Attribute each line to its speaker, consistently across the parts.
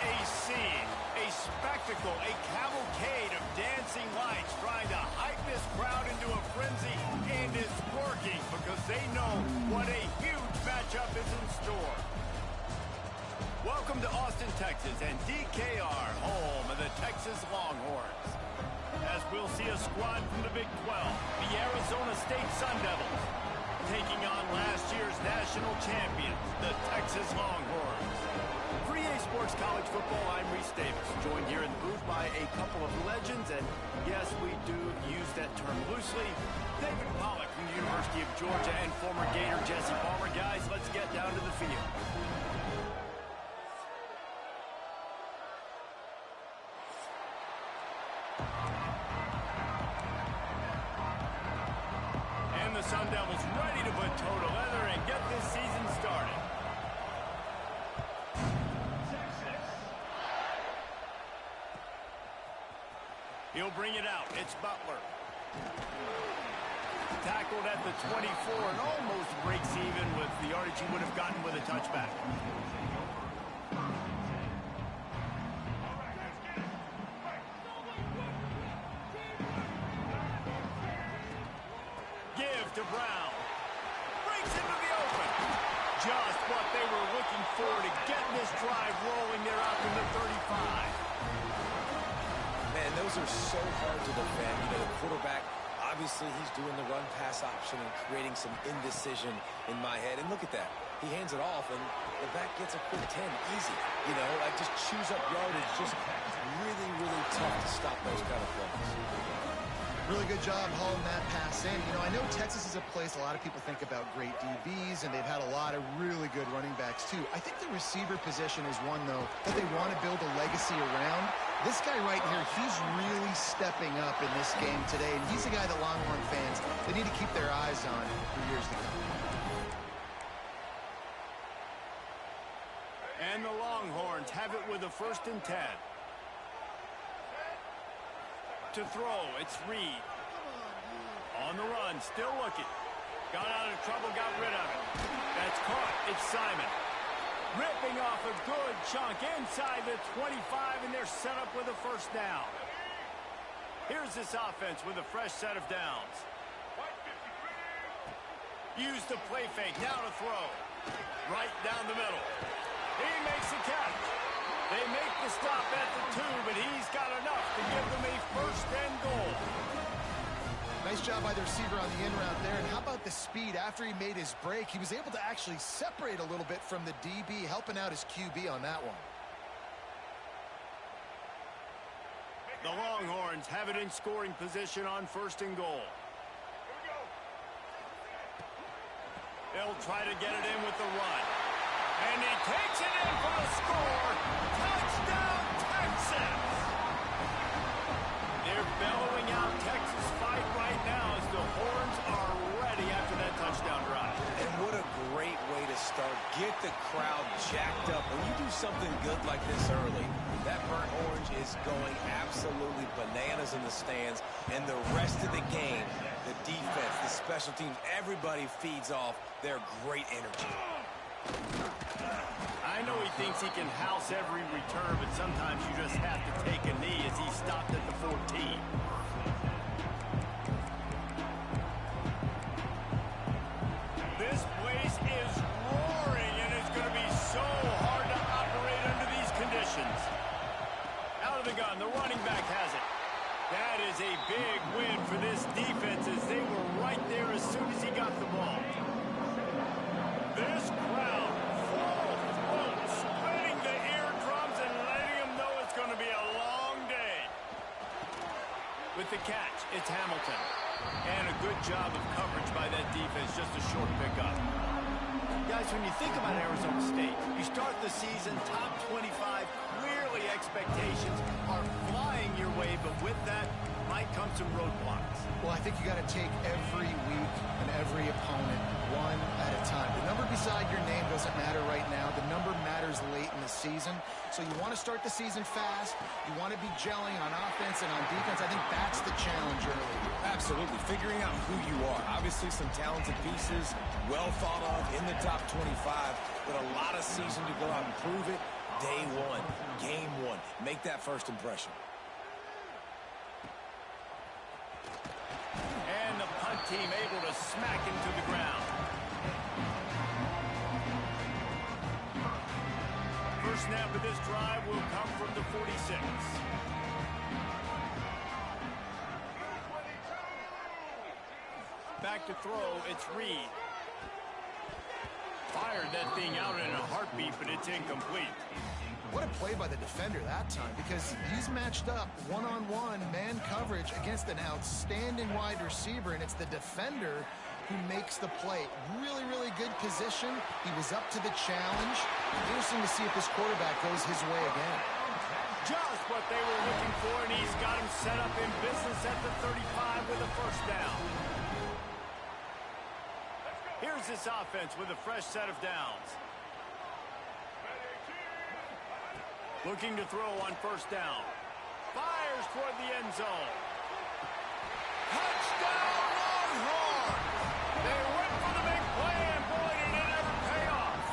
Speaker 1: a scene, a spectacle, a cavalcade of dancing lights trying to hype this crowd into a frenzy, and it's working because they know what a huge matchup is in store. Welcome to Austin, Texas, and DKR, home of the Texas Longhorns. As we'll see a squad from the Big 12, the Arizona State Sun Devils, taking on last year's national champions, the Texas Longhorns. For EA Sports College Football, I'm Reese Davis, joined here in the booth by a couple of legends, and yes, we do use that term loosely. David Pollack from the University of Georgia and former Gator Jesse Palmer. Guys, let's get down to the field. And the Sun Devils ready to put toe to leather and get this season started. He'll bring it out. It's Butler. Tackled at the 24 and almost breaks even with the yardage he would have gotten with a touchback. Give to Brown. Breaks into the open. Just what they were looking for to get this drive rolling there out to the 35.
Speaker 2: Man, those are so hard to defend. You know, the quarterback, obviously he's doing the run-pass option and creating some indecision in my head. And look at that. He hands it off, and the back gets a quick 10. Easy. You know, like just chews up yardage. Just really, really tough to stop those kind of plays.
Speaker 3: Really good job hauling that pass in. You know, I know Texas is a place a lot of people think about great DBs, and they've had a lot of really good running backs, too. I think the receiver position is one, though, that they want to build a legacy around. This guy right here, he's really stepping up in this game today, and he's the guy that Longhorn fans, they need to keep their eyes on for years to come.
Speaker 1: And the Longhorns have it with a 1st and 10. To throw, it's Reed. On the run, still looking. Got out of trouble, got rid of it. That's caught, it's Simon. Ripping off a good chunk inside the 25, and they're set up with a 1st down. Here's this offense with a fresh set of downs. Use the play fake, now to throw. Right down the middle. He makes the catch. They make the stop at the 2, but he's got enough to give them a 1st and goal.
Speaker 3: Nice job by the receiver on the in route there. And how about the speed? After he made his break, he was able to actually separate a little bit from the DB, helping out his QB on that one.
Speaker 1: The Longhorns have it in scoring position on 1st and goal. They'll try to get it in with the run. And he takes it in for the score. Touchdown, Texas! They're bellowing out Texas fight right now as the Horns are ready after that touchdown drive.
Speaker 2: And what a great way to start. Get the crowd jacked up. When you do something good like this early, that burnt orange is going absolutely bananas in the stands. And the rest of the game, the defense, the special teams, everybody feeds off their great energy.
Speaker 1: I know he thinks he can house every return, but sometimes you just have to take a knee as he stopped at the 14. This place is roaring, and it's going to be so hard to operate under these conditions. Out of the gun, the running back has it. That is a big win for this defense as they were right there as soon as he got the ball. This crowd full throat, splitting the eardrums and letting them know it's going to be a long day. With the catch, it's Hamilton. And a good job of coverage by that defense, just a short pickup. Guys, when you think about Arizona State, you start the season top 25, clearly expectations are flying your way, but with that might come some roadblocks.
Speaker 3: Well, I think you got to take every week and every opponent one at a time. The number beside your name doesn't matter right now. The number matters late in the season. So you want to start the season fast. You want to be gelling on offense and on defense. I think that's the challenge early.
Speaker 2: Absolutely. Figuring out who you are. Obviously some talented pieces, well thought of in the top 25, but a lot of season to go out and prove it. day one, game one. Make that first impression.
Speaker 1: And the punt team able to smack him to the ground. First snap of this drive will come from the 46. Back to throw, it's Reed. Fired that thing out in a heartbeat, but it's incomplete.
Speaker 3: What a play by the defender that time, because he's matched up one-on-one man coverage against an outstanding wide receiver, and it's the defender who makes the play. Really, really good position. He was up to the challenge. Interesting to see if this quarterback goes his way again.
Speaker 1: Just what they were looking for, and he's got him set up in business at the 35 with a first down. Here's this offense with a fresh set of downs. Looking to throw on first down. Fires toward the end zone. Touchdown, Longhorns! They went for the big play, and boy, did it ever pay off.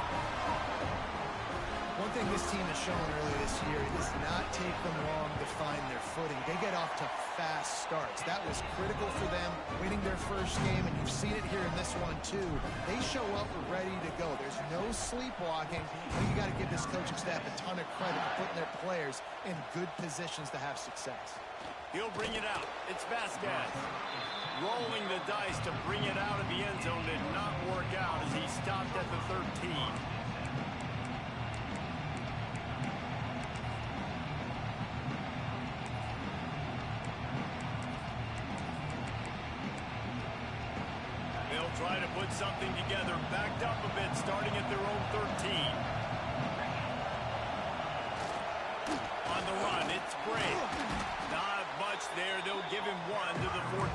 Speaker 3: One thing this team has shown earlier this year, it does not take them long to find their footing. They get off to fast starts. That was critical for them, winning their first game, and you've seen it here in this one too. They show up ready to go. There's no sleepwalking. You got to give this coaching staff a ton of credit for putting their players in good positions to have success.
Speaker 1: He'll bring it out. It's Vasquez. Rolling the dice to bring it out of the end zone did not work out as he stopped at the 13. Try to put something together, backed up a bit, starting at their own 13. On the run, it's Bray. Not much there. They'll give him one to the 14.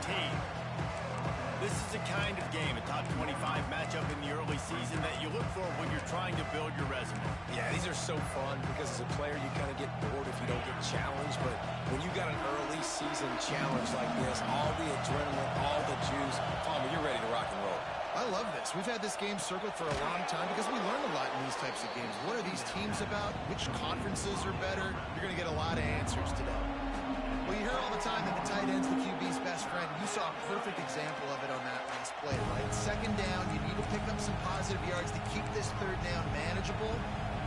Speaker 1: This is a kind of game, a top 25 matchup in the early season that you look for when you're trying to build your resume.
Speaker 2: Yeah, these are so fun because as a player, you kind of get bored if you don't get challenged. But when you got an early season challenge like this, all the adrenaline, all the juice, Palmer, you're ready to rock and roll.
Speaker 3: I love this. We've had this game circled for a long time because we learn a lot in these types of games. What are these teams about? Which conferences are better? You're going to get a lot of answers today. Well, you hear all the time that the tight end's the QB's best friend. You saw a perfect example of it on that last play, right? Second down, you need to pick up some positive yards to keep this third down manageable.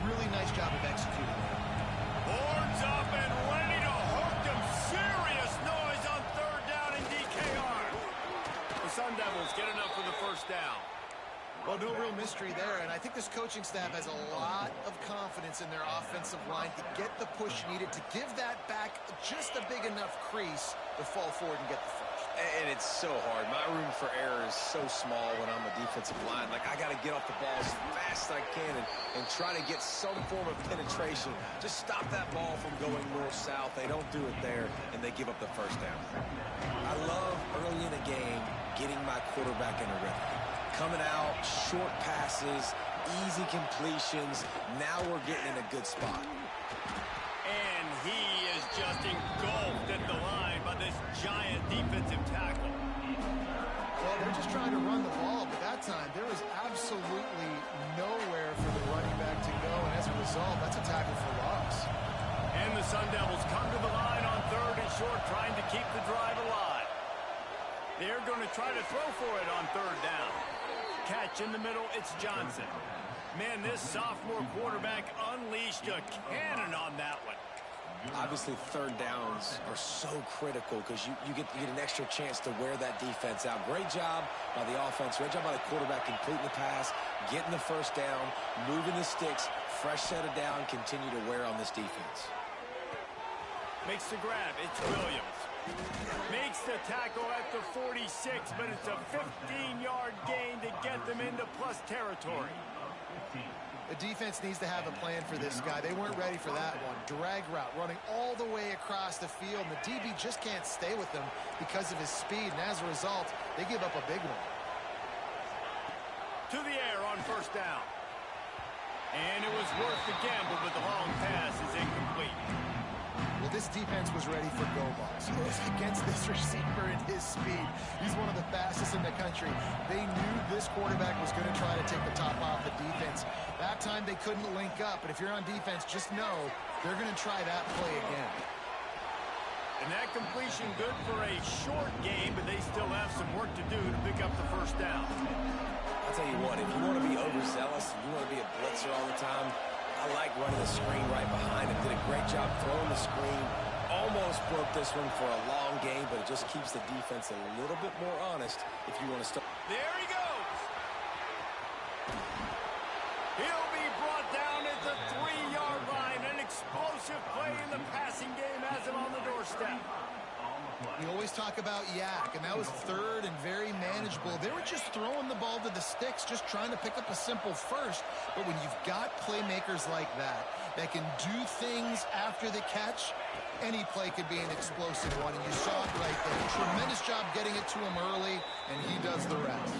Speaker 3: Really nice job of executing that.
Speaker 1: Boards up and ready to hook them. Serious noise on third down in DKR. The Sun Devils get enough for the first down.
Speaker 3: Well, no real mystery there, and I think this coaching staff has a lot of confidence in their offensive line to get the push needed to give that back just a big enough crease to fall forward and get the first.
Speaker 2: And it's so hard. My room for error is so small when I'm a defensive line. Like, I got to get off the ball as fast as I can and try to get some form of penetration. Just stop that ball from going north-south. They don't do it there, and they give up the first down. I love early in a game getting my quarterback in a rhythm. Coming out, short passes, easy completions. Now we're getting in a good spot.
Speaker 1: And he is just engulfed at the line by this giant defensive tackle.
Speaker 3: Well, they're just trying to run the ball, but that time there was absolutely nowhere for the running back to go, and as a result, that's a tackle for loss.
Speaker 1: And the Sun Devils come to the line on third and short, trying to keep the drive alive. They're going to try to throw for it on third down. Catch in the middle, it's Johnson. Man, this sophomore quarterback unleashed a cannon on that one.
Speaker 2: Obviously, third downs are so critical because you get an extra chance to wear that defense out. Great job by the offense. Great job by the quarterback completing the pass, getting the first down, moving the sticks, fresh set of down, continue to wear on this defense.
Speaker 1: Makes the grab, it's Williams. Makes the tackle at the 46, but it's a 15-yard gain to get them into plus territory.
Speaker 3: The defense needs to have a plan for this guy. They weren't ready for that one. Drag route, running all the way across the field, and the DB just can't stay with them because of his speed, and as a result, they give up a big one.
Speaker 1: To the air on first down. And it was worth the gamble, but the long pass is incomplete.
Speaker 3: Well, this defense was ready for go balls. Against this receiver and his speed, he's one of the fastest in the country. They knew this quarterback was going to try to take the top off the defense. That time they couldn't link up, but if you're on defense, just know they're going to try that play again.
Speaker 1: And that completion good for a short game, but they still have some work to do to pick up the first down.
Speaker 2: I'll tell you what, if you want to be overzealous, and you want to be a blitzer all the time, I like running the screen right behind him. Did a great job throwing the screen. Almost broke this one for a long game, but it just keeps the defense a little bit more honest if you want to start.
Speaker 1: There he goes. He'll be brought down at the 3-yard line. An explosive play in the passing game has him on the doorstep.
Speaker 3: We always talk about Yak, and that was third and very manageable. They were just throwing the ball to the sticks, just trying to pick up a simple first. But when you've got playmakers like that can do things after the catch, any play could be an explosive one, and you saw it right there. Tremendous job getting it to him early, and he does the rest.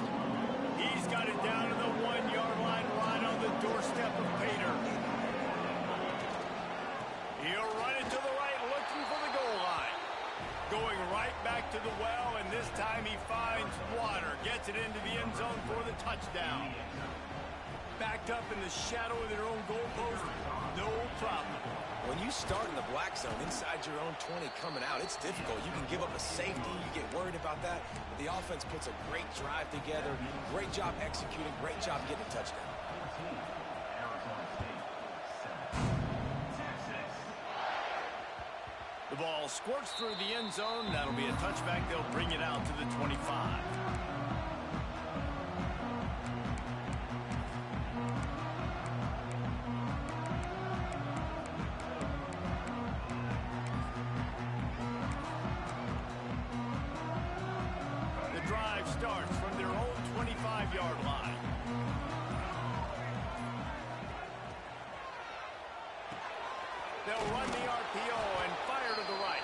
Speaker 1: He's got it down to the 1-yard line, right on the doorstep of Pater. He'll run it to the right, looking for the goal line. Going right back to the well, and this time he finds water. Gets it into the end zone for the touchdown. Backed up in the shadow of their own goalpost, no problem.
Speaker 2: When you start in the black zone inside your own 20 coming out, it's difficult. You can give up a safety. You get worried about that. But the offense puts a great drive together. Great job executing. Great job getting a touchdown.
Speaker 1: The ball squirts through the end zone. That'll be a touchback. They'll bring it out to the 25. The drive starts from their own 25-yard line. They'll run the RPO and fire to the right.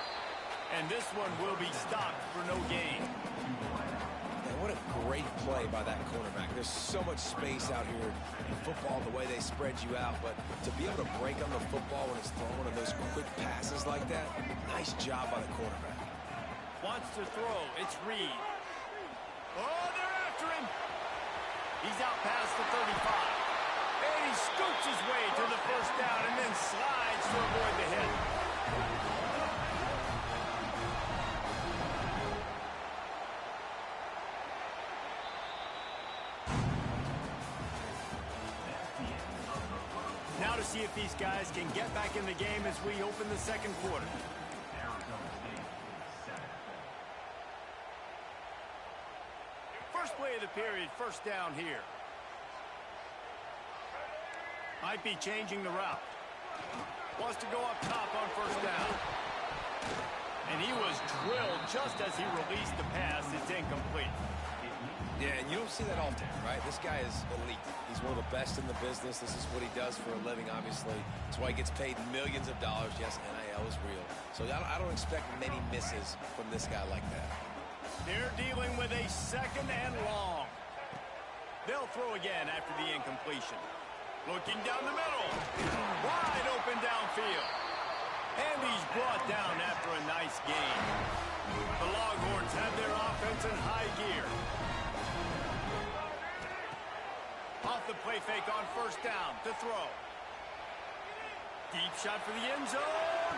Speaker 1: And this one will be stopped for no gain.
Speaker 2: Man, what a great play by that cornerback. There's so much space out here in football, the way they spread you out. But to be able to break on the football when it's thrown on those quick passes like that, nice job by the cornerback.
Speaker 1: Wants to throw. It's Reed. Oh, they're after him. He's out past the 35. And he scoots his way to the first down and then slides to avoid the hit. Now to see if these guys can get back in the game as we open the second quarter. First play of the period, first down here. Might be changing the route. Wants to go up top on first down. And he was drilled just as he released the pass. It's incomplete.
Speaker 2: Yeah, and you don't see that often, right? This guy is elite. He's one of the best in the business. This is what he does for a living, obviously. That's why he gets paid millions of dollars. Yes, NIL is real. So I don't expect many misses from this guy like that.
Speaker 1: They're dealing with a second and long. They'll throw again after the incompletion. Looking down the middle. Wide open downfield. And he's brought down after a nice gain. The Longhorns have their offense in high gear. Off the play fake on first down to throw. Deep shot for the end zone.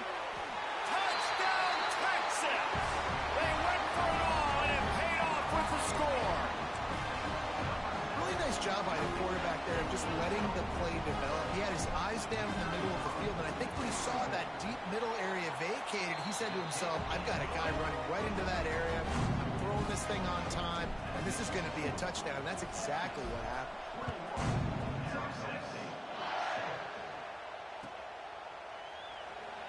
Speaker 1: Touchdown, Texas! They went for it all, and it paid off with the score.
Speaker 3: Really nice job by the quarterback there of just letting the play develop. He had his eyes down in the middle of the field, and I think when he saw that deep middle area vacated, he said to himself, I've got a guy running right into that area. I'm throwing this thing on time, and this is going to be a touchdown. That's exactly what happened.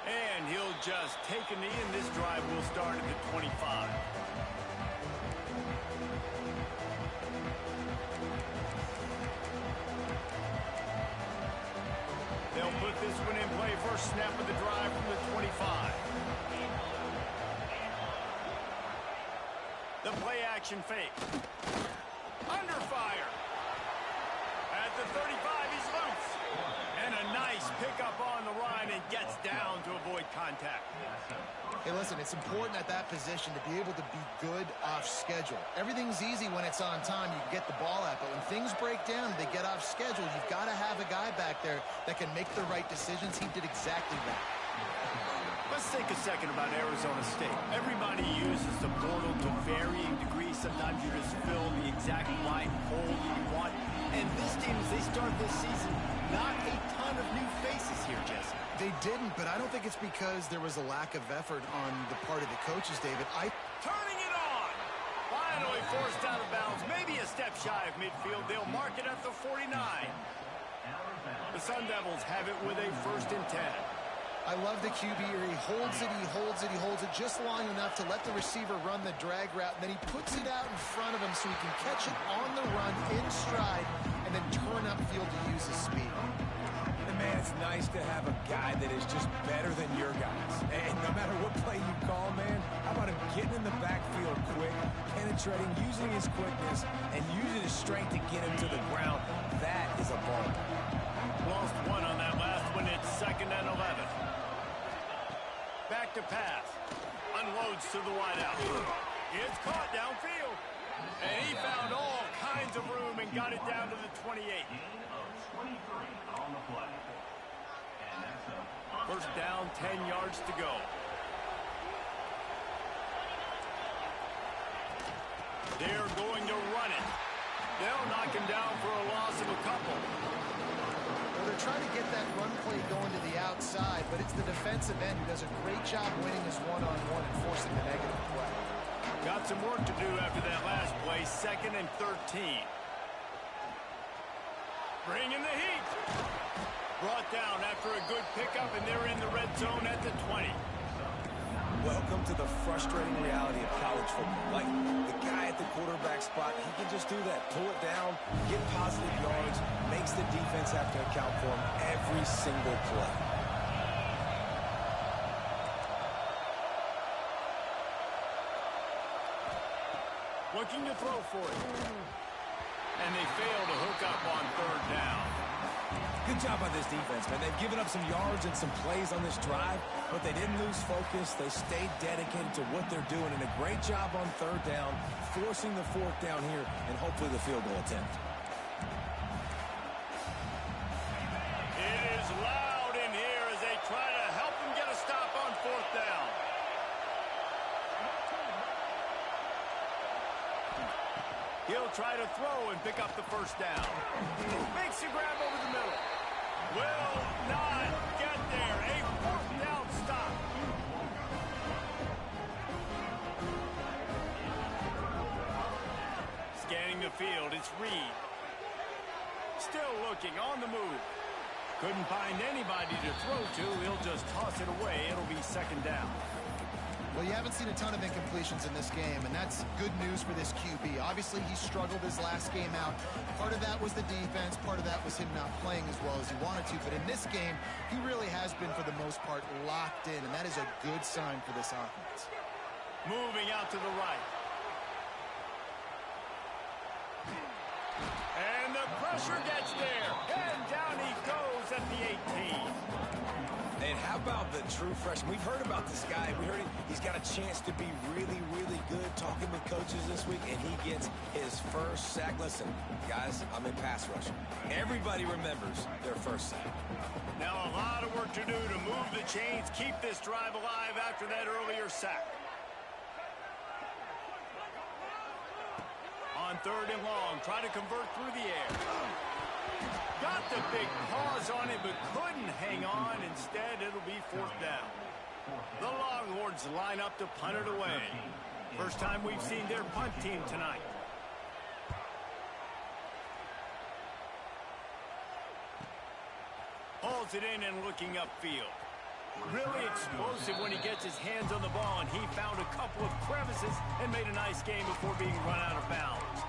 Speaker 1: And he'll just take a knee, and this drive will start at the 25. They'll put this one in play. First snap of the drive from the 25. The play action fake. Under fire. At the 35, he's loose. And a nice pickup on the run and gets down to avoid contact.
Speaker 3: Hey, listen, it's important at that position to be able to be good off schedule. Everything's easy when it's on time. You can get the ball out, but when things break down, they get off schedule. You've got to have a guy back there that can make the right decisions. He did exactly that.
Speaker 1: Let's think a second about Arizona State. Everybody uses the portal to varying degrees. Sometimes you just fill the exact right hole you want. And this team, as they start this season, not a ton of new faces here, Jesse.
Speaker 3: They didn't, but I don't think it's because there was a lack of effort on the part of the coaches, David.
Speaker 1: Turning it on! Finally forced out of bounds. Maybe a step shy of midfield. They'll mark it at the 49. The Sun Devils have it with a 1st and 10.
Speaker 3: I love the QB here. He holds it, he holds it, he holds it just long enough to let the receiver run the drag route. And then he puts it out in front of him so he can catch it on the run in stride and then turn upfield to use his speed.
Speaker 2: And man, it's nice to have a guy that is just better than your guys. And no matter what play you call, man, how about him getting in the backfield quick, penetrating, using his quickness, and using his strength to get him to the ground. That is a ball.
Speaker 1: Lost one on that last one. It's 2nd and 11. Back to pass. Unloads to the wideout. It's caught downfield. And he found all kinds of room and got it down to the 28. 1st down, 10 yards to go. They're going to run it. They'll knock him down for a loss of a couple.
Speaker 3: They're trying to get that run play going to the outside, but it's the defensive end who does a great job winning his one-on-one and forcing the negative play.
Speaker 1: Got some work to do after that last play. 2nd and 13. Bringing the heat. Brought down after a good pickup, and they're in the red zone at the 20.
Speaker 2: Welcome to the frustrating reality of college football. Like, the guy at the quarterback spot, he can just do that. Pull it down, get positive yards, makes the defense have to account for him every single play.
Speaker 1: Looking to throw for it. And they fail to hook up on 3rd down.
Speaker 2: Good job by this defense, man. They've given up some yards and some plays on this drive, but they didn't lose focus. They stayed dedicated to what they're doing, and a great job on 3rd down, forcing the 4th down here, and hopefully the field goal attempt.
Speaker 1: It is loud in here as they try to help him get a stop on 4th down. He'll try to throw and pick up the 1st down. Makes a grab over the middle. Will not get there. A 4th down stop. Scanning the field, it's Reed. Still looking on the move. Couldn't find anybody to throw to. He'll just toss it away. It'll be 2nd down.
Speaker 3: Well, you haven't seen a ton of incompletions in this game, and that's good news for this QB. Obviously, he struggled his last game out. Part of that was the defense. Part of that was him not playing as well as he wanted to. But in this game, he really has been, for the most part, locked in, and that is a good sign for this offense.
Speaker 1: Moving out to the right. And the pressure gets there. And down he goes at the 18.
Speaker 2: And how about the true freshman? We've heard about this guy. We heard he's got a chance to be really, really good. Talking with coaches this week, and he gets his 1st sack. Listen, guys, I'm in pass rush. Everybody remembers their 1st sack.
Speaker 1: Now a lot of work to do to move the chains, keep this drive alive after that earlier sack. On 3rd and long, try to convert through the air. Got the big pause on it, but couldn't hang on. Instead, it'll be 4th down. The Longhorns line up to punt it away. First time we've seen their punt team tonight. Hauls it in and looking upfield. Really explosive when he gets his hands on the ball, and he found a couple of crevices and made a nice game before being run out of bounds.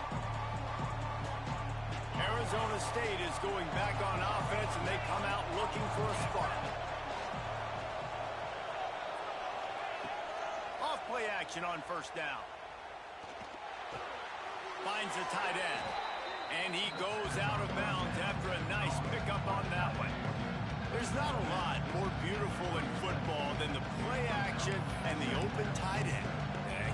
Speaker 1: Arizona State is going back on offense, and they come out looking for a spark. Off-play action on 1st down. Finds the tight end, and he goes out of bounds after a nice pickup on that one. There's not a lot more beautiful in football than the open tight end.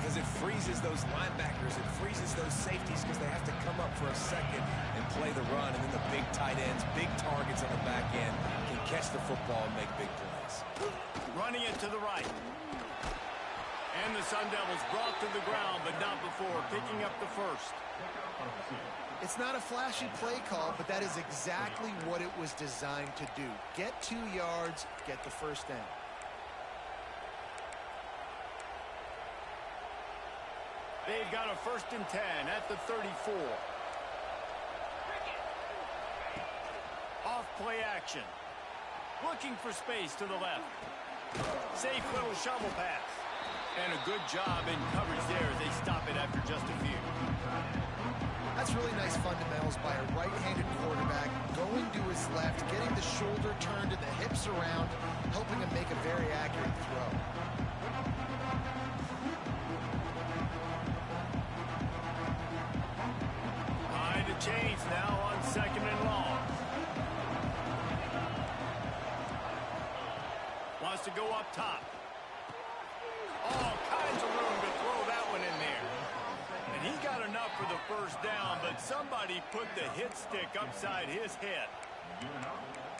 Speaker 2: Because it freezes those linebackers, it freezes those safeties because they have to come up for a second and play the run, and then the big tight ends, big targets on the back end can catch the football and make big plays.
Speaker 1: Running it to the right. And the Sun Devils brought to the ground, but not before picking up the first.
Speaker 3: It's not a flashy play call, but that is exactly what it was designed to do. Get 2 yards, get the first down.
Speaker 1: They've got a 1st and 10 at the 34. Off play action. Looking for space to the left. Safe little shovel pass. And a good job in coverage there as they stop it after just a few.
Speaker 3: That's really nice fundamentals by a right-handed quarterback, going to his left, getting the shoulder turned and the hips around, helping him make a very accurate throw.
Speaker 1: Behind the chains now on 2nd and long. Wants to go up top. All kinds of room to throw that one in there. And he got enough for the first down, but somebody put the hit stick upside his head.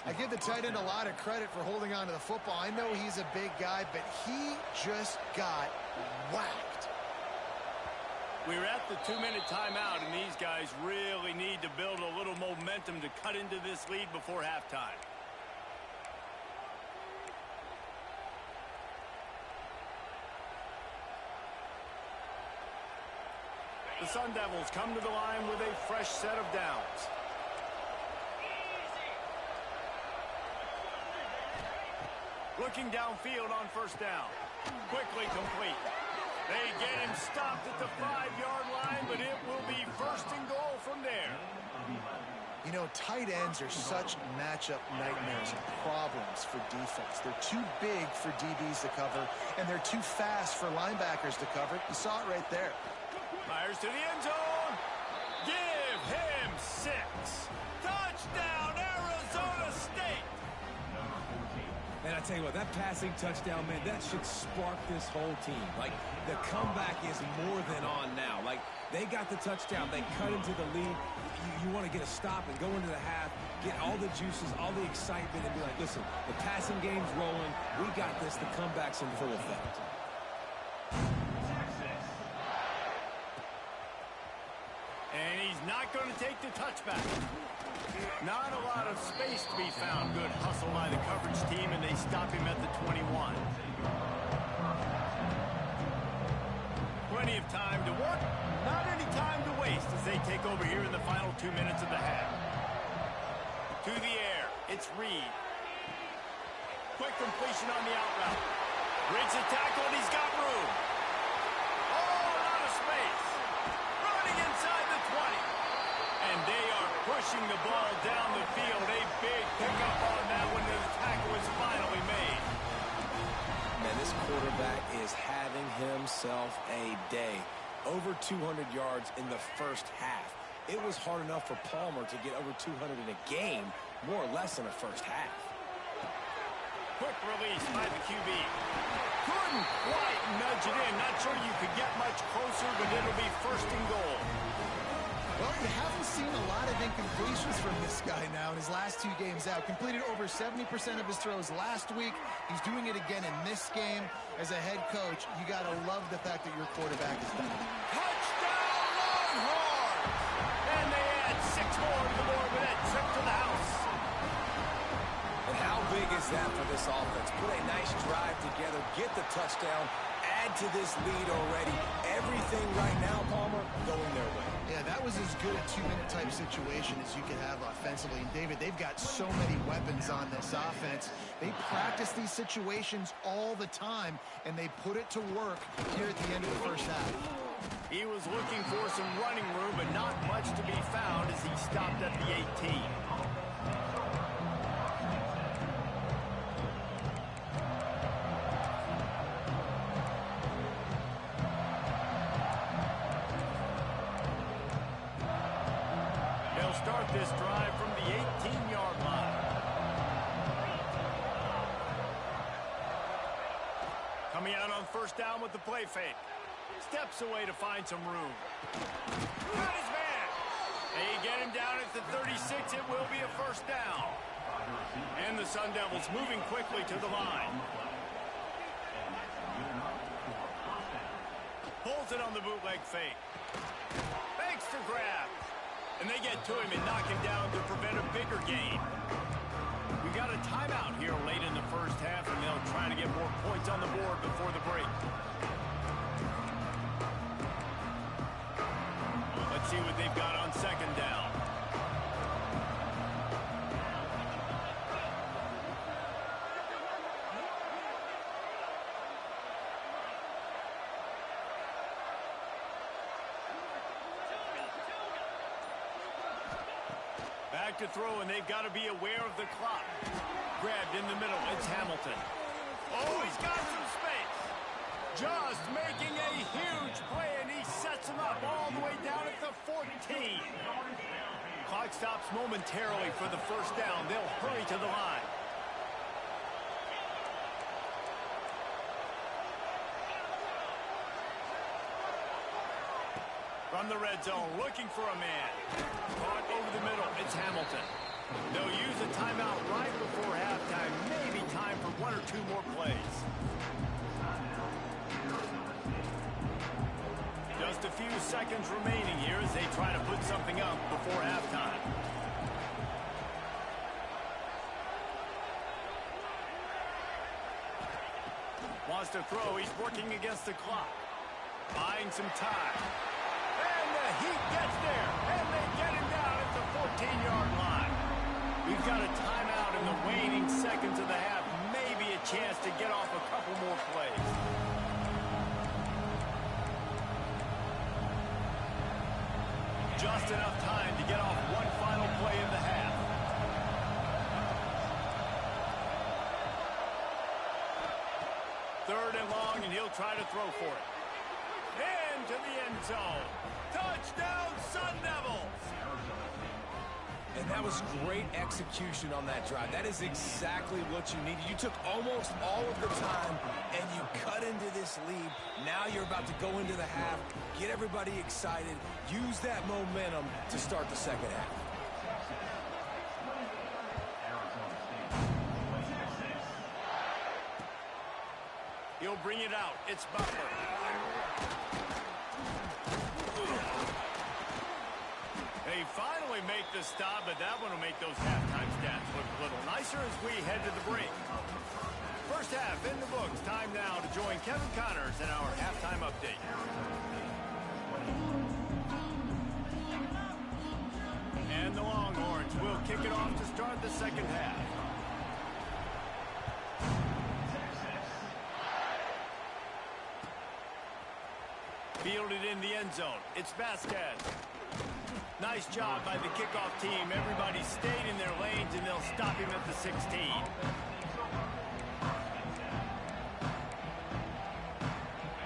Speaker 3: I give the tight end a lot of credit for holding on to the football. I know he's a big guy, but he just got whacked.
Speaker 1: We're at the 2-minute timeout, and these guys really need to build a little momentum to cut into this lead before halftime. The Sun Devils come to the line with a fresh set of downs. Looking downfield on 1st down. Quickly complete. They get him stopped at the 5-yard line, but it will be 1st and goal from there.
Speaker 3: You know, tight ends are such matchup nightmares and problems for defense. They're too big for DBs to cover, and they're too fast for linebackers to cover. You saw it right there.
Speaker 1: Fires to the end zone. Give him 6. Touchdown, Arizona State.
Speaker 2: Man, I tell you what, that passing touchdown, man, that should spark this whole team. Like, the comeback is more than on now. Like, they got the touchdown. They cut into the lead. You want to get a stop and go into the half, get all the juices, all the excitement, and be like, listen, the passing game's rolling. We got this. The comeback's in full effect.
Speaker 1: And he's not going to take the touchback. Not a lot of space to be found. Good hustle by the coverage team, and they stop him at the 21. Plenty of time to work. Not any time to waste as they take over here in the final 2 minutes of the half. To the air. It's Reed. Quick completion on the out route. Breaks the tackle, and he's got room. Oh, a lot of space. Running inside the 20. And they are pushing the ball down the field. A big pickup on that when the tackle is finally made.
Speaker 2: Man, this quarterback is having himself a day. Over 200 yards in the first half. It was hard enough for Palmer to get over 200 in a game, more or less in the first half.
Speaker 1: Quick release by the QB. Couldn't quite nudge it in. Not sure you could get much closer, but it'll be 1st and goal.
Speaker 3: Well, you haven't seen a lot of incompletions from this guy now in his last 2 games out. Completed over 70% of his throws last week. He's doing it again in this game. As a head coach, you got to love the fact that your quarterback is done.
Speaker 1: Touchdown, Longhorns! And they add 6 more to the board with that trip to the house.
Speaker 2: And how big is that for this offense? Put a nice drive together, get the touchdown, add to this lead already. Everything right now, Palmer, going their way.
Speaker 3: Yeah, that was as good a 2-minute type situation as you could have offensively. And David, they've got so many weapons on this offense. They practice these situations all the time, and they put it to work here at the end of the first half.
Speaker 1: He was looking for some running room, but not much to be found as he stopped at the 18. Start this drive from the 18-yard line. Coming out on first down with the play fake. Steps away to find some room. Got his man. They get him down at the 36. It will be a first down. And the Sun Devils moving quickly to the line. Pulls it on the bootleg fake. Fakes to grab. And they get to him and knock him down to prevent a bigger gain. We got a timeout here late in the first half, and they'll try to get more points on the board before the break. Let's see what they've got on second down. Back to throw, and they've got to be aware of the clock. Grabbed in the middle. It's Hamilton. Oh, he's got some space. Just making a huge play, and he sets him up all the way down at the 14. Clock stops momentarily for the first down. They'll hurry to the line. From the red zone, looking for a man. Caught over the middle. It's Hamilton. They'll use a timeout right before halftime. Maybe time for one or two more plays. Just a few seconds remaining here as they try to put something up before halftime. Wants to throw. He's working against the clock. Buying some time. And the Heat gets there. And they get him down at the 14-yard line. We've got a timeout in the waning seconds of the half. Maybe a chance to get off a couple more plays. Just enough time to get off one final play in the half. Third and long, and he'll try to throw for it. Into the end zone. Touchdown, Sun Devils!
Speaker 2: And that was great execution on that drive. That is exactly what you needed. You took almost all of the time, and you cut into this lead. Now you're about to go into the half, get everybody excited, use that momentum to start the second half.
Speaker 1: He'll bring it out. It's Butler. They finally make the stop, but that one will make those halftime stats look a little nicer as we head to the break. First half in the books. Time now to join Kevin Connors in our halftime update. And the Longhorns will kick it off to start the second half. Fielded in the end zone. It's Vasquez. Nice job by the kickoff team. Everybody stayed in their lanes, and they'll stop him at the 16.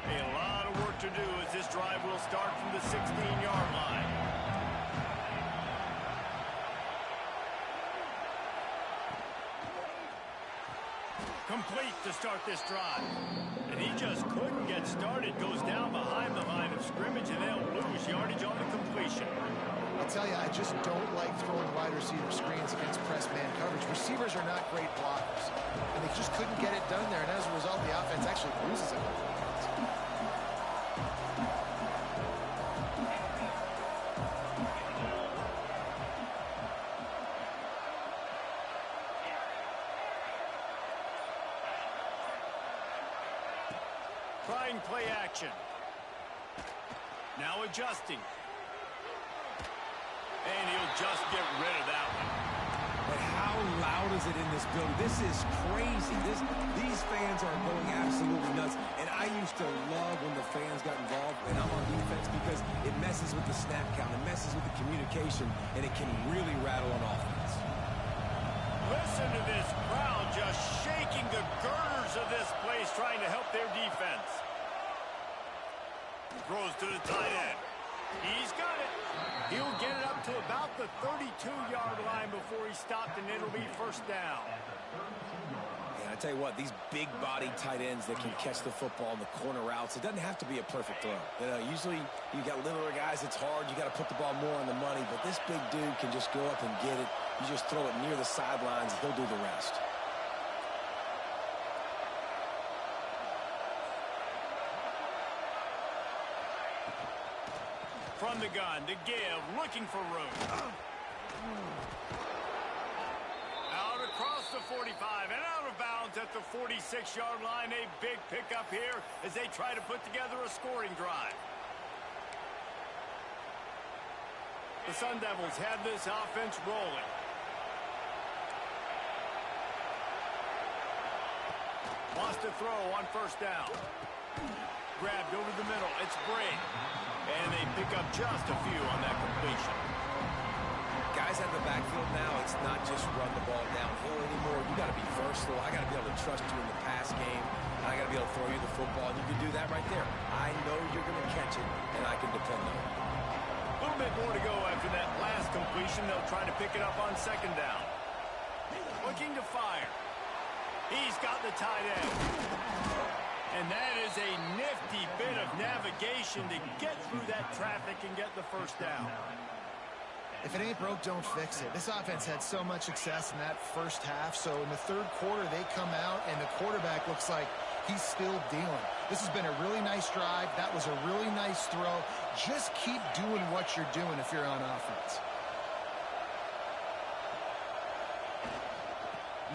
Speaker 1: A lot of work to do as this drive will start from the 16-yard line. Complete to start this drive. And he just couldn't get started. Goes down behind the line of scrimmage, and they'll lose yardage on the completion.
Speaker 3: I'll tell you, I just don't like throwing wide receiver screens against press man coverage. Receivers are not great blockers, and they just couldn't get it done there, and as a result, the offense actually loses it.
Speaker 1: Trying play action. Now adjusting. And he'll just get rid of that one.
Speaker 2: But how loud is it in this building? This is crazy. These fans are going absolutely nuts. And I used to love when the fans got involved and I'm on defense because it messes with the snap count. It messes with the communication, and it can really rattle on offense.
Speaker 1: Listen to this crowd just shaking the girders of this place, trying to help their defense. Throws to the tight end. He's got it. He'll get it up to about the 32-yard line before he stopped, and it'll be first down.
Speaker 2: Yeah, I tell you what, these big-bodied tight ends that can catch the football in the corner routes, it doesn't have to be a perfect throw. You know, usually you got littler guys, it's hard. You got to put the ball more on the money, but this big dude can just go up and get it. You just throw it near the sidelines, he'll do the rest.
Speaker 1: From the gun to give, looking for room. Out across the 45 and out of bounds at the 46-yard line. A big pickup here as they try to put together a scoring drive. The Sun Devils have this offense rolling. Wants to throw on first down. Grabbed over the middle. It's Bray. And they pick up just a few on that completion.
Speaker 2: Guys out of the backfield now, it's not just run the ball downhill anymore. You got to be versatile. I got to be able to trust you in the pass game. I got to be able to throw you the football. And you can do that right there. I know you're going to catch it, and I can depend on it.
Speaker 1: A little bit more to go after that last completion. They'll try to pick it up on second down. Looking to fire. He's got the tight end. And that is a nifty bit of navigation to get through that traffic and get the first down.
Speaker 3: If it ain't broke, don't fix it. This offense had so much success in that first half, so in the third quarter they come out and the quarterback looks like he's still dealing. This has been a really nice drive. That was a really nice throw. Just keep doing what you're doing if you're on offense.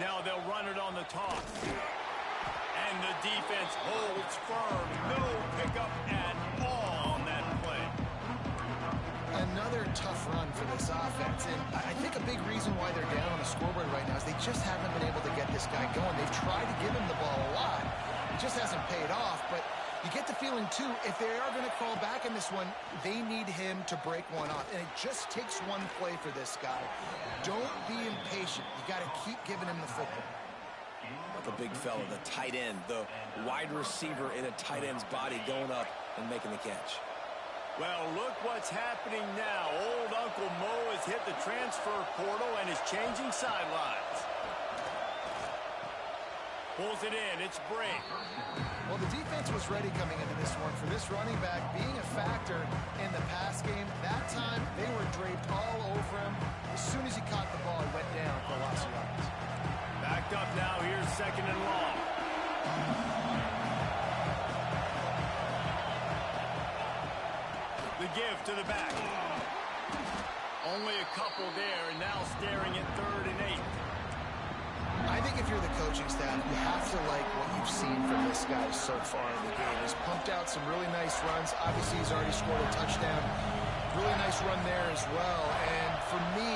Speaker 1: Now they'll run it on the toss. And the defense holds firm. No pickup at all on that play.
Speaker 3: Another tough run for this offense. And I think a big reason why they're down on the scoreboard right now is they just haven't been able to get this guy going. They've tried to give him the ball a lot. It just hasn't paid off. But you get the feeling, too, if they are going to crawl back in this one, they need him to break one off. And it just takes one play for this guy. Don't be impatient. You got to keep giving him the football.
Speaker 2: The big fella, the tight end, the wide receiver in a tight end's body going up and making the catch.
Speaker 1: Well, look what's happening now. Old Uncle Mo has hit the transfer portal and is changing sidelines. Pulls it in. It's Bray.
Speaker 3: Well, the defense was ready coming into this one for this running back being a factor in the pass game. That time, they were draped all over him. As soon as he caught the ball, he went down for loss of yards.
Speaker 1: Backed up now. Here's second and long. The give to the back. Only a couple there, and now staring at 3rd and 8.
Speaker 3: I think if you're the coaching staff, you have to like what you've seen from this guy so far in the game. He's pumped out some really nice runs. Obviously, he's already scored a touchdown. Really nice run there as well. And for me,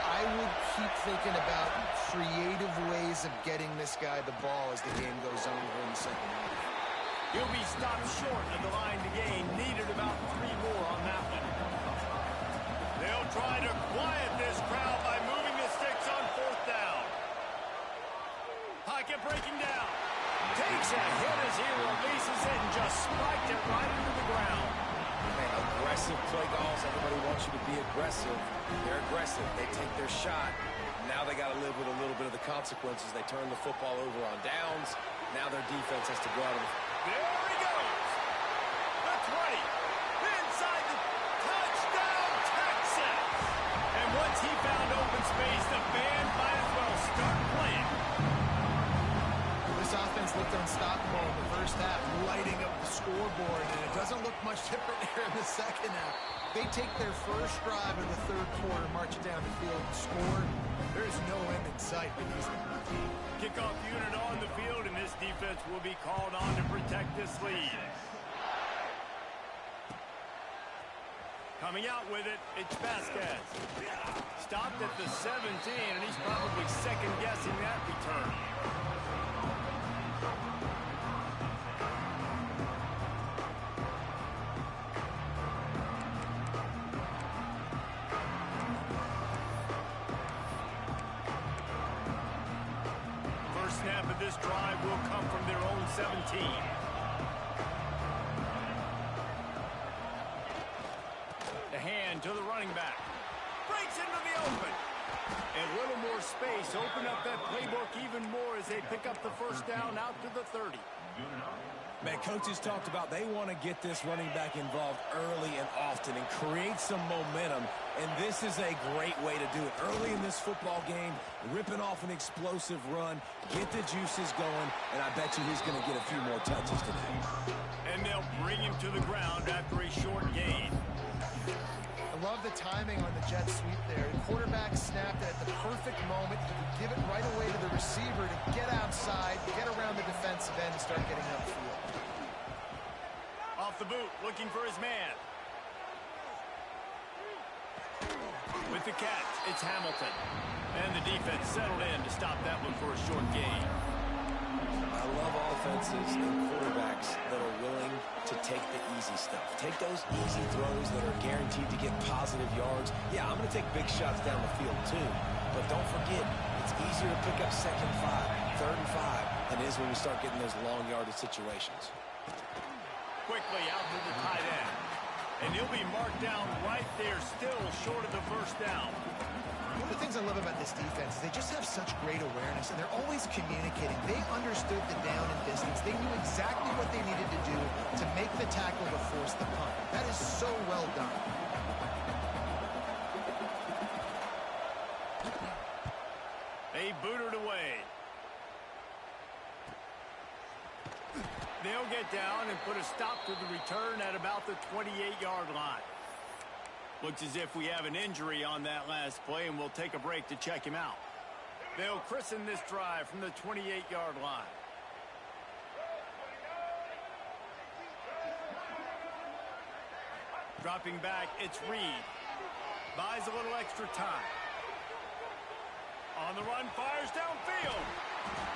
Speaker 3: I would keep thinking about creative ways of getting this guy the ball as the game goes on here in the second half.
Speaker 1: He'll be stopped short of the line to gain. Needed about 3 more on that one. They'll try to quiet this crowd by moving the sticks on 4th down. Pocket breaking down. Takes a hit as he releases it and just spiked it right into the ground.
Speaker 2: Man, aggressive play calls. Everybody wants you to be aggressive. They're aggressive. They take their shot. Now they got to live with a little bit of the consequences. They turn the football over on downs. Now their defense has to go out and...
Speaker 1: There he goes. The 20. Inside the touchdown, Texas. And once he found open space, the band might as well start playing.
Speaker 3: This offense looked unstoppable in the first half, lighting up the scoreboard, and it doesn't look much different here in the second half. They take their first drive in the third quarter, march it down the field, and score. There's no end in sight with these guys.
Speaker 1: Kickoff unit on the field, and this defense will be called on to protect this lead. Coming out with it, it's Vasquez. Stopped at the 17, and he's probably second-guessing that return. Snap of this drive will come from their own 17. The hand to the running back. Breaks into the open. A little more space. Open up that playbook even more as they pick up the first down out to the 30.
Speaker 2: Man, coaches talked about they want to get this running back involved early and often and create some momentum, and this is a great way to do it. Early in this football game, ripping off an explosive run, get the juices going, and I bet you he's going to get a few more touches today.
Speaker 1: And they'll bring him to the ground after a short gain.
Speaker 3: I love the timing on the jet sweep there. The quarterback snapped it at the perfect moment. He could give it right away to the receiver to get outside, get around the defensive end, and start getting upfield.
Speaker 1: Off the boot, looking for his man. With the catch, it's Hamilton. And the defense settled in to stop that one for a short gain.
Speaker 2: I love offenses and quarterbacks that are willing to take the easy stuff. Take those easy throws that are guaranteed to get positive yards. Yeah, I'm going to take big shots down the field too. But don't forget, it's easier to pick up 2nd and 5, 3rd and 5 than it is when we start getting those long yardage situations.
Speaker 1: Quickly out to the tight end. And he'll be marked down right there, still short of the first down.
Speaker 3: One of the things I love about this defense is they just have such great awareness, and they're always communicating. They understood the down and distance. They knew exactly what they needed to do to make the tackle to force the punt. That is so well done.
Speaker 1: They booted away. They'll get down and put a stop to the return at about the 28-yard line. Looks as if we have an injury on that last play, and we'll take a break to check him out. They'll christen this drive from the 28-yard line. Dropping back, it's Reed. Buys a little extra time. On the run, fires downfield.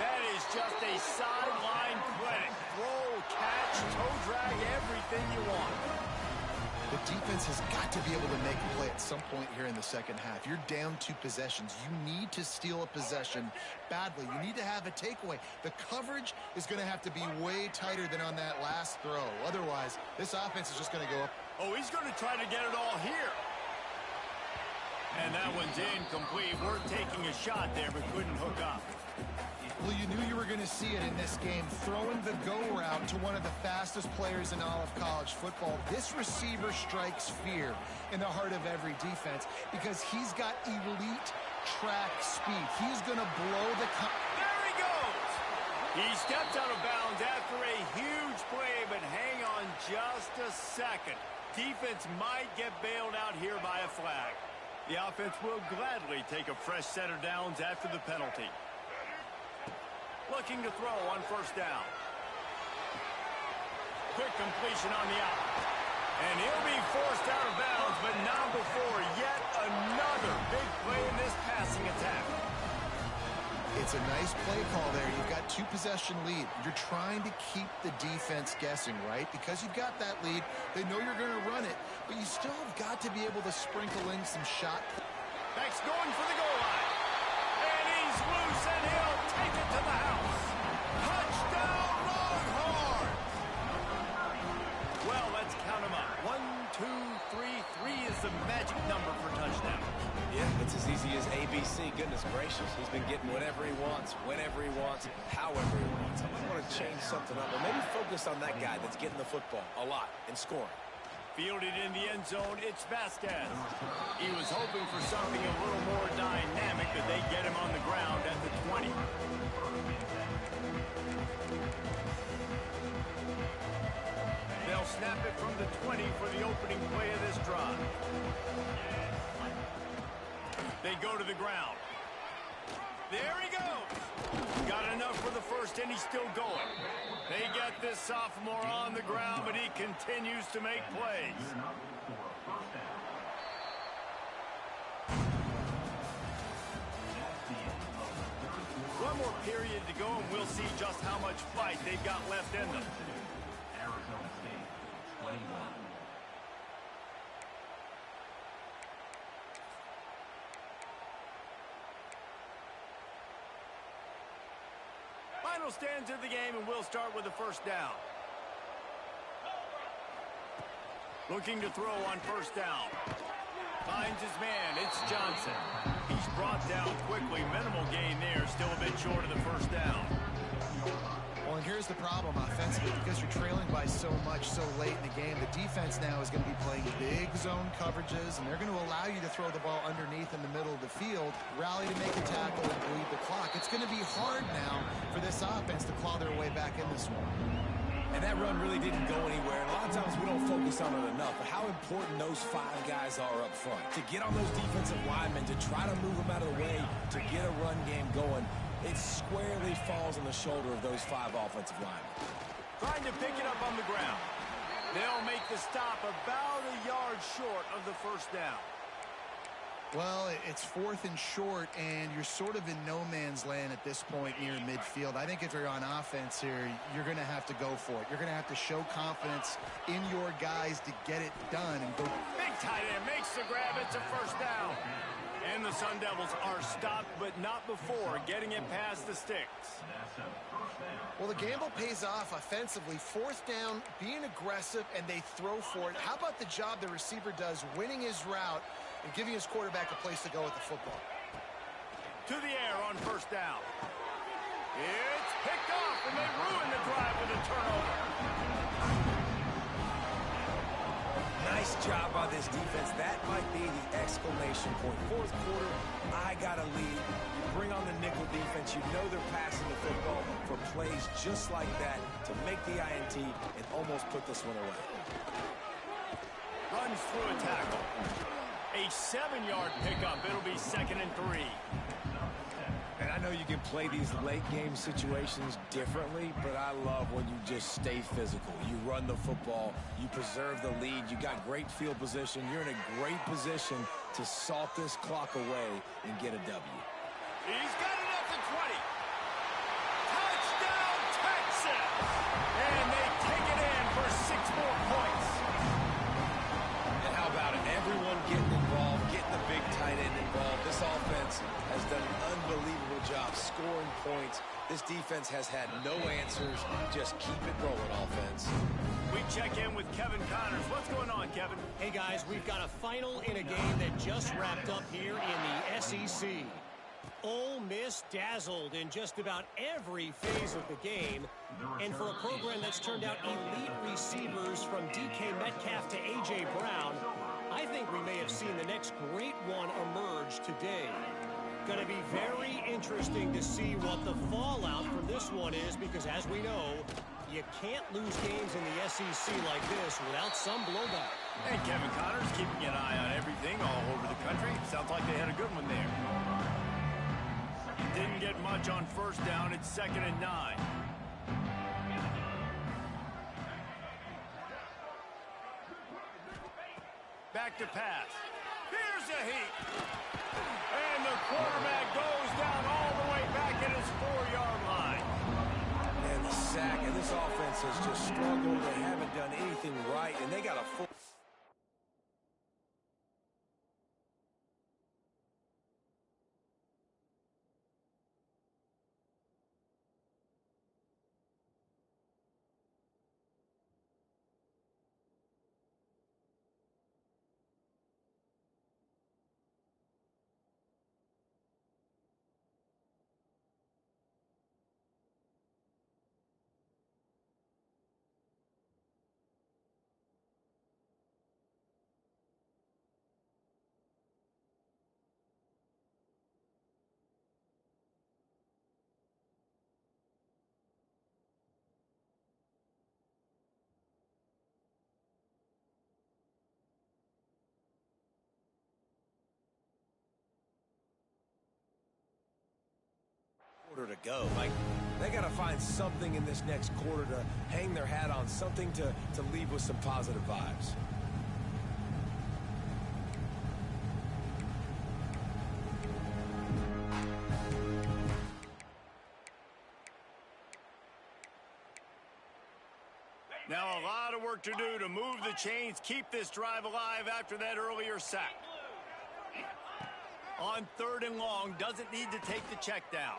Speaker 1: That is just a sideline clinic. Throw, catch, toe drag, everything you want.
Speaker 3: The defense has got to be able to make a play at some point here in the second half. You're down 2 possessions. You need to steal a possession badly. You need to have a takeaway. The coverage is going to have to be way tighter than on that last throw. Otherwise, this offense is just going to go up.
Speaker 1: Oh, he's going to try to get it all here. And that one's incomplete. We're taking a shot there, but couldn't hook up.
Speaker 3: Well, you knew you were going to see it in this game. Throwing the go route to one of the fastest players in all of college football. This receiver strikes fear in the heart of every defense because he's got elite track speed. He's going to blow the...
Speaker 1: There he goes! He stepped out of bounds after a huge play, but hang on just a second. Defense might get bailed out here by a flag. The offense will gladly take a fresh set of downs after the penalty. Looking to throw on first down. Quick completion on the out. And he'll be forced out of bounds, but not before yet another big play in this passing attack.
Speaker 3: It's a nice play call there. You've got 2-possession lead. You're trying to keep the defense guessing, right? Because you've got that lead. They know you're going to run it, but you still have got to be able to sprinkle in some shot.
Speaker 1: Beck's going for the goal line. And he's loose, and he'll take it to the house. Touchdown, Longhorns! Well, let's count them up. 1, 2, 3. 3 is the magic number for touchdown.
Speaker 2: Yeah, it's as easy as ABC. Goodness gracious. He's been getting whatever he wants, whenever he wants, however he wants. I want to change something up, or maybe focus on that guy that's getting the football a lot and scoring.
Speaker 1: Fielded in the end zone, it's Vasquez. He was hoping for something a little more dynamic, but they get him on the ground at the 20. They'll snap it from the 20 for the opening play of this drive. They go to the ground. There he goes. Got enough for the first, and he's still going. They get this sophomore on the ground, but he continues to make plays. One more period to go, and we'll see just how much fight they've got left in them.
Speaker 4: Arizona State, 21.
Speaker 1: Final stands of the game, and we'll start with the first down. Looking to throw on first down. Finds his man. It's Johnson. He's brought down quickly. Minimal gain there. Still a bit short of the first down.
Speaker 3: Well, and here's the problem offensively, because you're trailing by so much so late in the game. The defense now is going to be playing big zone coverages, and they're going to allow you to throw the ball underneath in the middle of the field, rally to make a tackle, and bleed the clock. It's going to be hard now for this offense to claw their way back in this one.
Speaker 2: And that run really didn't go anywhere. And a lot of times we don't focus on it enough, but how important those 5 guys are up front. To get on those defensive linemen, to try to move them out of the way, to get a run game going, it squarely falls on the shoulder of those 5 offensive linemen.
Speaker 1: Trying to pick it up on the ground. They'll make the stop about a yard short of the first down.
Speaker 3: Well, it's 4th and short, and you're sort of in no man's land at this point near midfield. I think if you're on offense here, you're going to have to go for it. You're going to have to show confidence in your guys to get it done. And go.
Speaker 1: Big tight end makes the grab. It's a first down. And the Sun Devils are stopped, but not before getting it past the sticks.
Speaker 3: Well, the gamble pays off offensively. 4th down, being aggressive, and they throw for it. How about the job the receiver does, winning his route and giving his quarterback a place to go with the football?
Speaker 1: To the air on first down. It's picked off, and they ruin the drive with a turnover.
Speaker 2: Nice job by this defense. That might be the exclamation point. 4th quarter, I got a lead. You bring on the nickel defense. You know they're passing the football for plays just like that to make the INT and almost put this one away.
Speaker 1: Runs through a tackle. A 7-yard pickup. It'll be 2nd and 3.
Speaker 2: And I know you can play these late game situations differently, but I love when you just stay physical. You run the football, you preserve the lead, you got great field position, you're in a great position to salt this clock away and get a W.
Speaker 1: He's got it at the 20. Touchdown, Texas! And they take it in for 6 more points.
Speaker 2: And how about it? Everyone getting involved, getting the big tight end involved. This offense has done an unbelievable job scoring points. This defense has had no answers. Just keep it rolling, offense.
Speaker 1: We check in with Kevin Connors. What's going on, Kevin?
Speaker 5: Hey, guys, we've got a final in a game that just wrapped up here in the SEC. Ole Miss dazzled in just about every phase of the game. And for a program that's turned out elite receivers from DK Metcalf to A.J. Brown, I think we may have seen the next great one emerge today. Going to be very interesting to see what the fallout from this one is, because as we know, you can't lose games in the SEC like this without some blowback.
Speaker 1: And Kevin Connors keeping an eye on everything all over the country. Sounds like they had a good one there. Didn't get much on first down. It's 2nd and 9. Back to pass. Here's a heat. And the quarterback goes down all the way back at his 4-yard line.
Speaker 2: And the sack, and this offense has just struggled. They haven't done anything right, and they got a full... quarter to go. Like, they got to find something in this next quarter to hang their hat on, something to leave with some positive vibes.
Speaker 1: Now a lot of work to do to move the chains, keep this drive alive after that earlier sack. On 3rd and long, doesn't need to take the check down.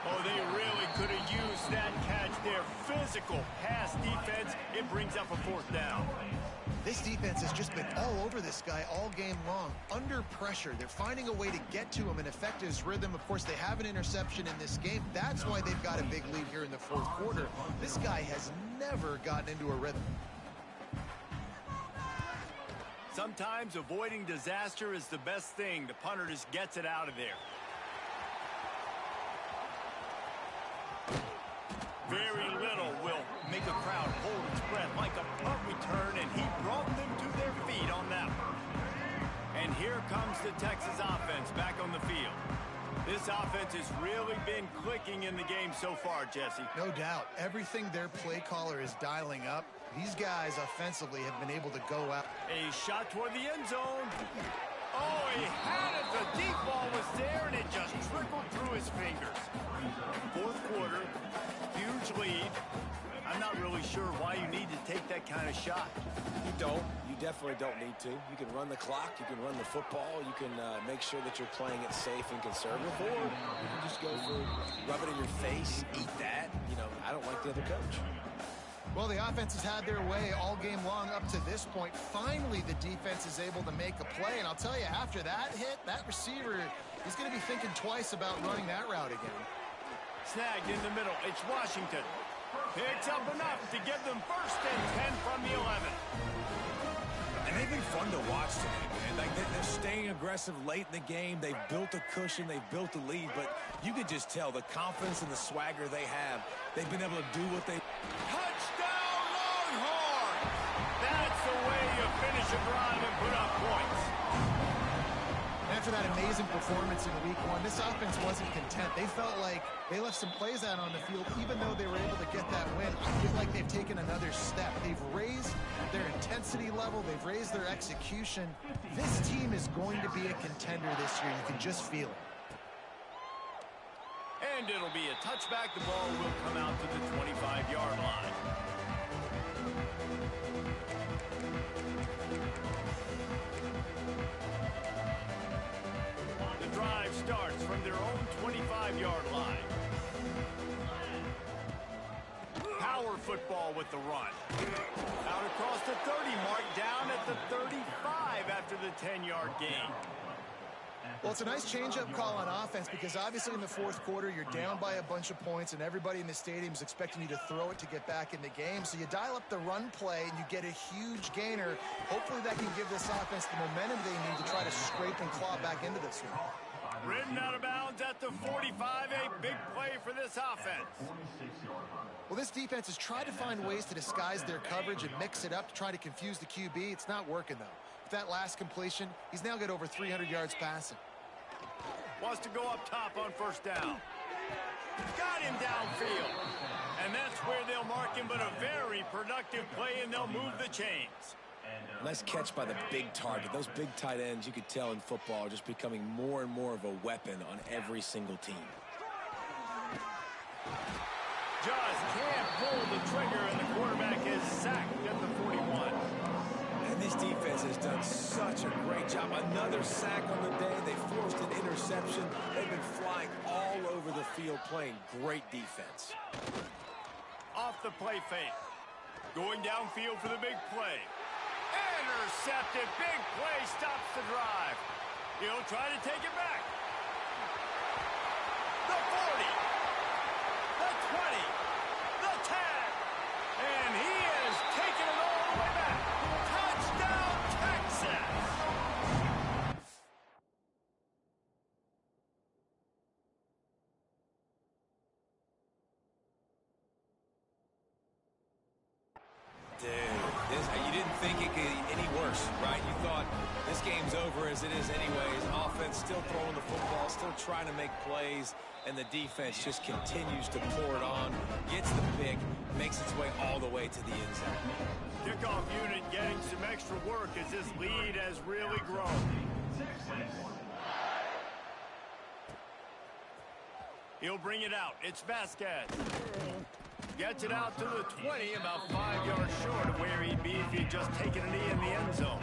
Speaker 1: Oh, they really could have used that catch there. Physical. physical pass defense. It brings up a fourth down.
Speaker 3: This defense has just been all over this guy all game long. Under pressure, they're finding a way to get to him and affect his rhythm. Of course, they have an interception in this game. That's why they've got a big lead here in the fourth quarter. This guy has never gotten into a rhythm.
Speaker 1: Sometimes avoiding disaster is the best thing. The punter just gets it out of there. Very little will make a crowd hold its breath like a punt return, and he brought them to their feet on that one. And here comes the Texas offense back on the field. This offense has really been clicking in the game so far, Jesse.
Speaker 3: No doubt. Everything their play caller is dialing up. These guys offensively have been able to go out.
Speaker 1: A shot toward the end zone. Oh, he had it. The deep ball was there, and it just trickled through his fingers. Fourth quarter, huge lead. I'm not really sure why you need to take that kind of shot.
Speaker 2: You don't. You definitely don't need to. You can run the clock. You can run the football. You can make sure that you're playing it safe and conservative. Or you can just go for rub it in your face, eat that. You know, I don't like the other coach.
Speaker 3: Well, the offense has had their way all game long up to this point. Finally, the defense is able to make a play. And I'll tell you, after that hit, that receiver, he's going to be thinking twice about running that route again.
Speaker 1: Snagged in the middle. It's Washington. Picks up enough to give them first and 10 from the 11.
Speaker 2: And they've been fun to watch today, man. Like they're staying aggressive late in the game. They've built a cushion. They've built a lead. But you could just tell the confidence and the swagger they have. They've been able to do what they...
Speaker 1: Touchdown, Longhorn! That's the way you finish a drive and put up points.
Speaker 3: After that amazing performance in week one, this offense wasn't content. They felt like they left some plays out on the field, even though they were able to get that win. I feel like they've taken another step. They've raised their intensity level. They've raised their execution. This team is going to be a contender this year. You can just feel it.
Speaker 1: And it'll be a touchback. The ball will come out to the 25-yard line. The drive starts from their own 25-yard line. Power football with the run. Out across the 30 mark, down at the 35 after the 10-yard gain.
Speaker 3: Well, it's a nice change-up call on offense because obviously in the fourth quarter, you're down by a bunch of points and everybody in the stadium is expecting you to throw it to get back in the game. So you dial up the run play and you get a huge gainer. Hopefully that can give this offense the momentum they need to try to scrape and claw back into this one.
Speaker 1: Ridden out of bounds at the 45, a big play for this offense.
Speaker 3: Well, this defense has tried to find ways to disguise their coverage and mix it up to try to confuse the QB. It's not working, though. With that last completion, he's now got over 300 yards passing.
Speaker 1: Wants to go up top on first down. Got him downfield. And that's where they'll mark him, but a very productive play, and they'll move the chains.
Speaker 2: Nice catch by the big target. Those big tight ends, you could tell in football, are just becoming more and more of a weapon on every single team.
Speaker 1: Just can't pull the trigger, and the quarterback is sacked at the 41.
Speaker 2: And this defense has done such a great job. Another sack on the day. They forced an interception. They've been flying all over the field, playing great defense.
Speaker 1: Off the play fake. Going downfield for the big play. Intercepted. Big play stops the drive. He'll try to take it back. The 40. The 20. The 10. And he has taken it all the way back. Touchdown, Texas.
Speaker 2: Dude, you didn't think it could get any worse, right? You thought this game's over as it is anyways. Offense still throwing the football, still trying to make plays, and the defense just continues to pour it on, gets the pick, makes its way all the way to the end zone.
Speaker 1: Kickoff unit getting some extra work as this lead has really grown. He'll bring it out. It's Vasquez. Gets it out to the 20, about 5 yards short of where he'd be if he'd just taken a knee in the end zone.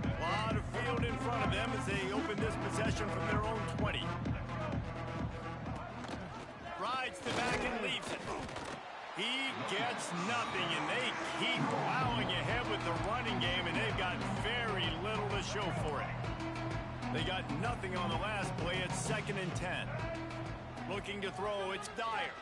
Speaker 1: A lot of field in front of them. they open this possession from their own 20. Rides to back and leaves it. He gets nothing, and they keep plowing ahead with the running game, and they've got very little to show for it. They got nothing on the last play. It's 2nd and 10. Looking to throw, it's Dyer.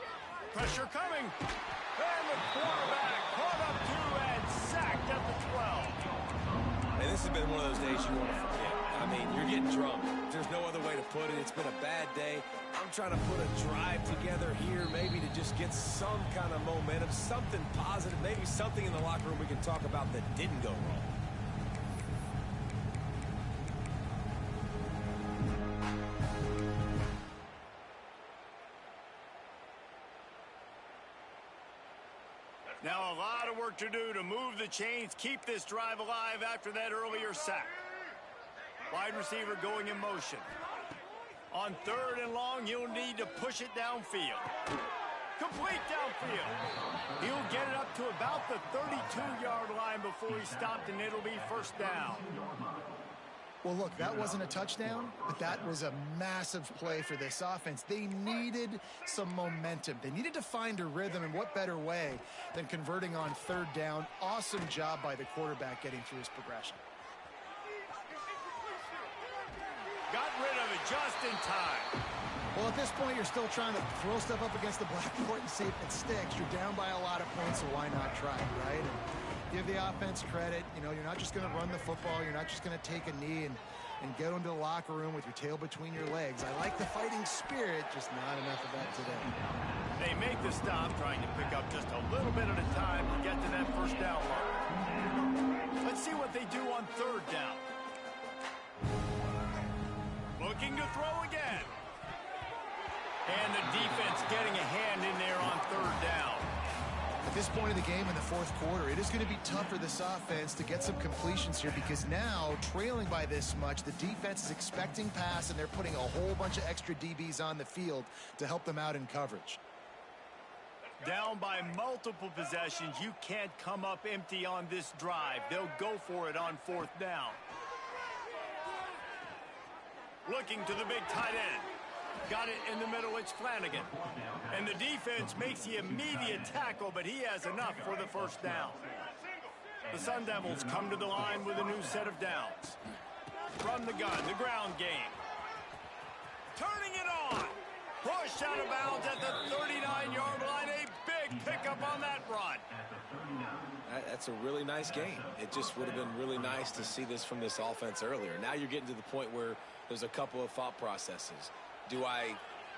Speaker 1: Pressure coming. And the quarterback caught up to and sacked at the 12.
Speaker 2: And this has been one of those days you want to forget. I mean, you're getting drunk. There's no other way to put it. It's been a bad day. I'm trying to put a drive together here, maybe to just get some kind of momentum, something positive, maybe something in the locker room we can talk about that didn't go wrong.
Speaker 1: Now a lot of work to do to move the chains, keep this drive alive after that earlier sack. Wide receiver going in motion. On 3rd and long, he'll need to push it downfield. Complete downfield. He'll get it up to about the 32-yard line before he stopped, and it'll be 1st down.
Speaker 3: Well, look, that wasn't a touchdown, but that was a massive play for this offense. They needed some momentum. They needed to find a rhythm, and what better way than converting on 3rd down. Awesome job by the quarterback getting through his progression.
Speaker 1: Got rid of it just in time.
Speaker 3: Well, at this point, you're still trying to throw stuff up against the blackboard and see if it sticks. You're down by a lot of points, so why not try it, right? And give the offense credit. You know, you're not just going to run the football. You're not just going to take a knee and go into the locker room with your tail between your legs. I like the fighting spirit, just not enough of that today.
Speaker 1: They make the stop, trying to pick up just a little bit at a time to get to that 1st down mark. Let's see what they do on 3rd down. Looking to throw again. And the defense getting a hand in there on 3rd down.
Speaker 3: At this point of the game in the 4th quarter, it is going to be tough for this offense to get some completions here because now, trailing by this much, the defense is expecting pass, and they're putting a whole bunch of extra DBs on the field to help them out in coverage.
Speaker 1: Down by multiple possessions, you can't come up empty on this drive. They'll go for it on 4th down. Looking to the big tight end. Got it in the middle, it's Flanagan. And the defense makes the immediate tackle, but he has enough for the 1st down. The Sun Devils come to the line with a new set of downs. From the gun, the ground game. Turning it on. Pushed out of bounds at the 39-yard line. A big pickup on that run.
Speaker 2: That's a really nice game. It just would have been really nice to see this from this offense earlier. Now you're getting to the point where there's a couple of thought processes. Do I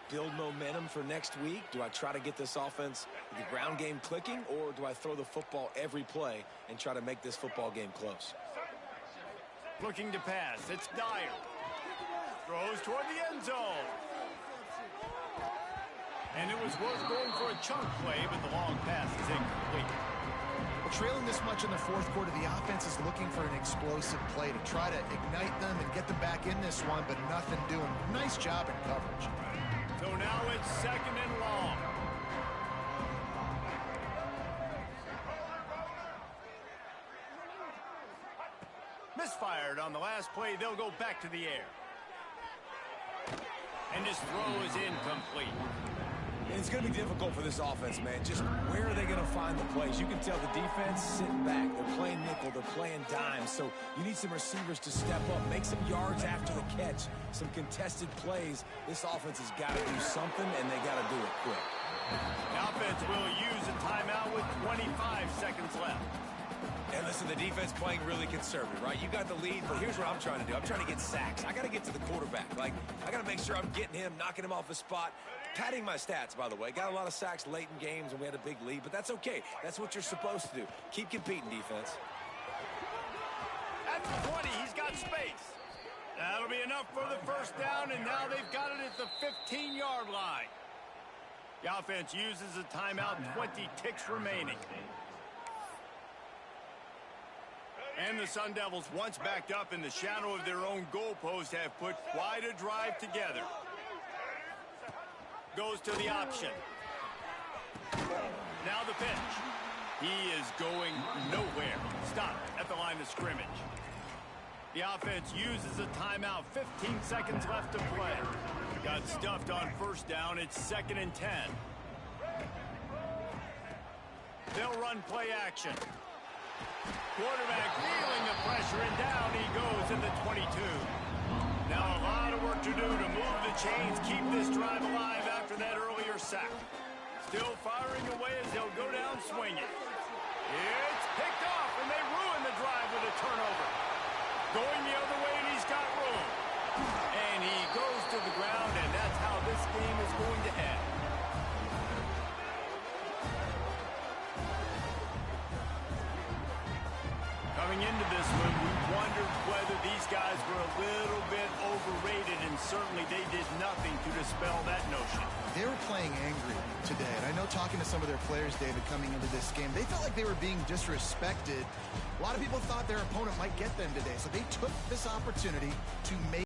Speaker 2: build momentum for next week? Do I try to get this offense, the ground game clicking, or do I throw the football every play and try to make this football game close?
Speaker 1: Looking to pass. It's Dyer. Throws toward the end zone. And it was worth going for a chunk play, but the long pass is incomplete.
Speaker 3: Well, trailing this much in the 4th quarter, the offense is looking for an explosive play to try to ignite them and get them back in this one, but nothing doing. Nice job in coverage.
Speaker 1: So now it's 2nd and long. Misfired on the last play. They'll go back to the air. And his throw is incomplete.
Speaker 2: And it's going to be difficult for this offense, man. Just where are they going to find the plays? You can tell the defense sitting back. They're playing nickel. They're playing dime. So you need some receivers to step up, make some yards after the catch, some contested plays. This offense has got to do something, and they got to do it quick.
Speaker 1: The offense will use a timeout with 25 seconds left.
Speaker 2: And listen, the defense playing really conservative, right? You got the lead, but here's what I'm trying to do. I'm trying to get sacks. I got to get to the quarterback. Like, I got to make sure I'm getting him, knocking him off his spot. Padding my stats, by the way. Got a lot of sacks late in games, and we had a big lead, but that's okay. That's what you're supposed to do. Keep competing, defense.
Speaker 1: At the 20, he's got space. That'll be enough for the 1st down, and now they've got it at the 15-yard line. The offense uses a timeout, 20 ticks remaining. And the Sun Devils, once backed up in the shadow of their own goalpost, have put quite a drive together. Goes to the option. Now the pitch. He is going nowhere. Stop at the line of scrimmage. The offense uses a timeout. 15 seconds left to play. Got stuffed on first down. It's 2nd and 10. They'll run play action. Quarterback feeling the pressure, and down he goes at the 22. Now a lot of work to do to move the chains, keep this drive alive after that earlier sack. Still firing away as they'll go down swinging. It's picked off, and they ruin the drive with a turnover. Going the other way, and he's got room. And he goes to the ground, and that's how this game is going to end. Coming into this one, we wondered whether these guys were a little bit overrated, and certainly they did nothing to dispel that notion.
Speaker 3: They were playing angry today, and I know talking to some of their players, David, coming into this game, they felt like they were being disrespected. A lot of people thought their opponent might get them today, so they took this opportunity to make